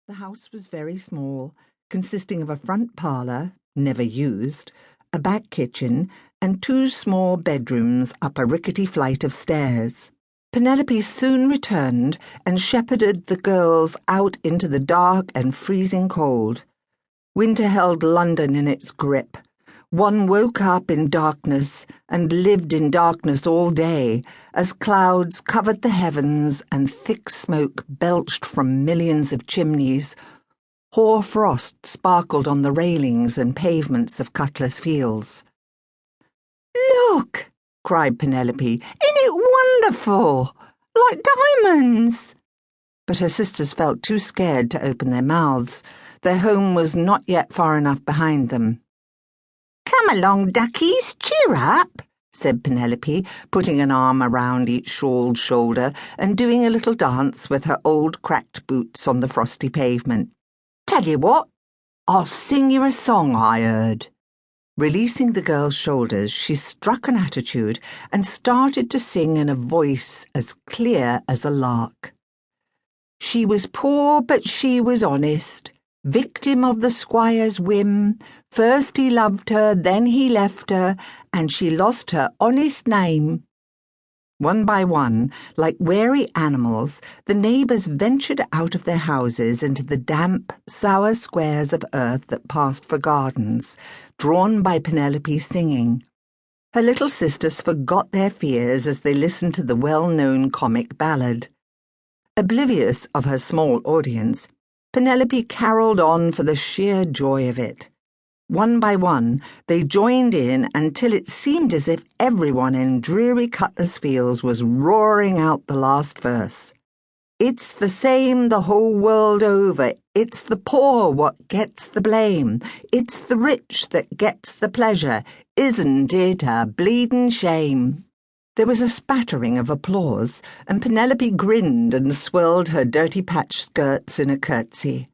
The house was very small, consisting of a front parlour, never used, a back kitchen, and 2 small bedrooms up a rickety flight of stairs. Penelope soon returned and shepherded the girls out into the dark and freezing cold. Winter held London in its grip. One woke up in darkness and lived in darkness all day, as clouds covered the heavens and thick smoke belched from millions of chimneys. Hoar frost sparkled on the railings and pavements of Cutler's Fields. "Look!" cried Penelope. "Isn't it wonderful? Like diamonds!" But her sisters felt too scared to open their mouths. Their home was not yet far enough behind them. "Come along, duckies, cheer up," said Penelope, putting an arm around each shawled shoulder and doing a little dance with her old cracked boots on the frosty pavement. "Tell you what, I'll sing you a song I heard." Releasing the girl's shoulders, she struck an attitude and started to sing in a voice as clear as a lark. "She was poor, but she was honest, victim of the squire's whim. First he loved her, then he left her, and she lost her honest name." One by one, like wary animals, the neighbours ventured out of their houses into the damp, sour squares of earth that passed for gardens, drawn by Penelope's singing. Her little sisters forgot their fears as they listened to the well-known comic ballad. Oblivious of her small audience, Penelope caroled on for the sheer joy of it. One by one, they joined in until it seemed as if everyone in dreary Cutler's Fields was roaring out the last verse. "It's the same the whole world over. It's the poor what gets the blame. It's the rich that gets the pleasure. Isn't it a bleedin' shame?" There was a spattering of applause, and Penelope grinned and swirled her dirty patched skirts in a curtsy.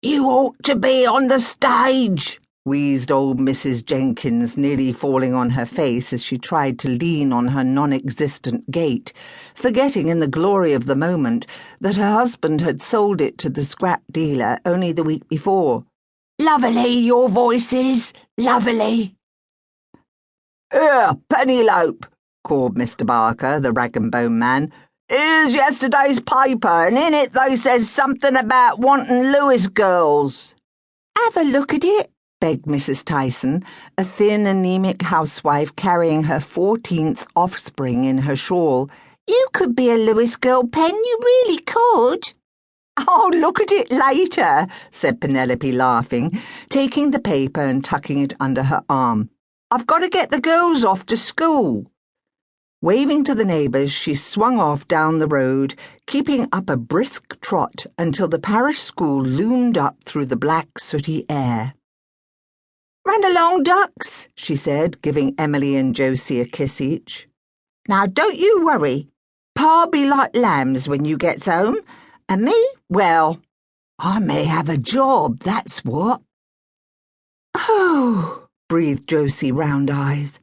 "You ought to be on the stage," wheezed old Mrs. Jenkins, nearly falling on her face as she tried to lean on her non-existent gate, forgetting in the glory of the moment that her husband had sold it to the scrap dealer only the week before. "Lovely, your voice is, lovely." "Here, Pennylope," called Mr. Barker, the rag-and-bone man. "Here's yesterday's paper, and in it they says something about wanting Lewis girls." "Have a look at it," begged Mrs. Tyson, a thin, anemic housewife carrying her 14th offspring in her shawl. "You could be a Lewis girl, Pen, you really could." "I'll look at it later," said Penelope, laughing, taking the paper and tucking it under her arm. "I've got to get the girls off to school." Waving to the neighbours, she swung off down the road, keeping up a brisk trot until the parish school loomed up through the black, sooty air. "Run along, ducks," she said, giving Emily and Josie a kiss each. "Now don't you worry. Pa'll be like lambs when you gets home, and me, well, I may have a job, that's what." "Oh," breathed Josie, round eyes.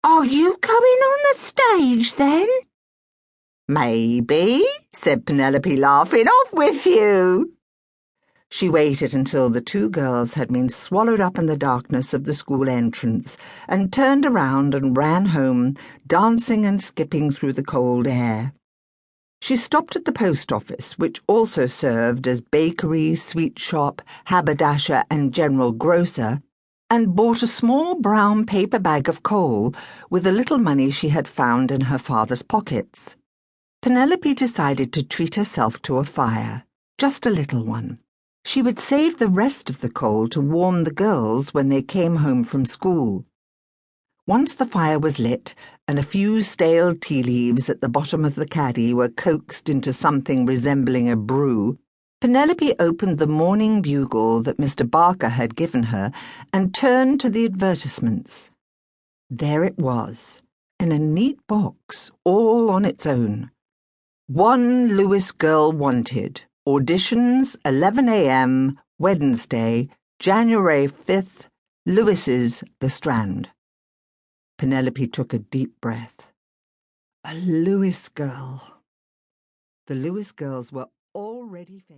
"Are you going on the stage, then?" "Maybe," said Penelope, laughing. "Off with you." She waited until the 2 girls had been swallowed up in the darkness of the school entrance and turned around and ran home, dancing and skipping through the cold air. She stopped at the post office, which also served as bakery, sweet shop, haberdasher, and general grocer, and bought a small brown paper bag of coal with the little money she had found in her father's pockets. Penelope decided to treat herself to a fire, just a little one. She would save the rest of the coal to warm the girls when they came home from school. Once the fire was lit and a few stale tea leaves at the bottom of the caddy were coaxed into something resembling a brew, Penelope opened the Morning Bugle that Mr. Barker had given her and turned to the advertisements. There it was, in a neat box, all on its own. "One Lewis girl wanted. Auditions 11 a.m. Wednesday, January 5th. Lewis's, The Strand." Penelope took a deep breath. A Lewis girl. The Lewis girls were already famous.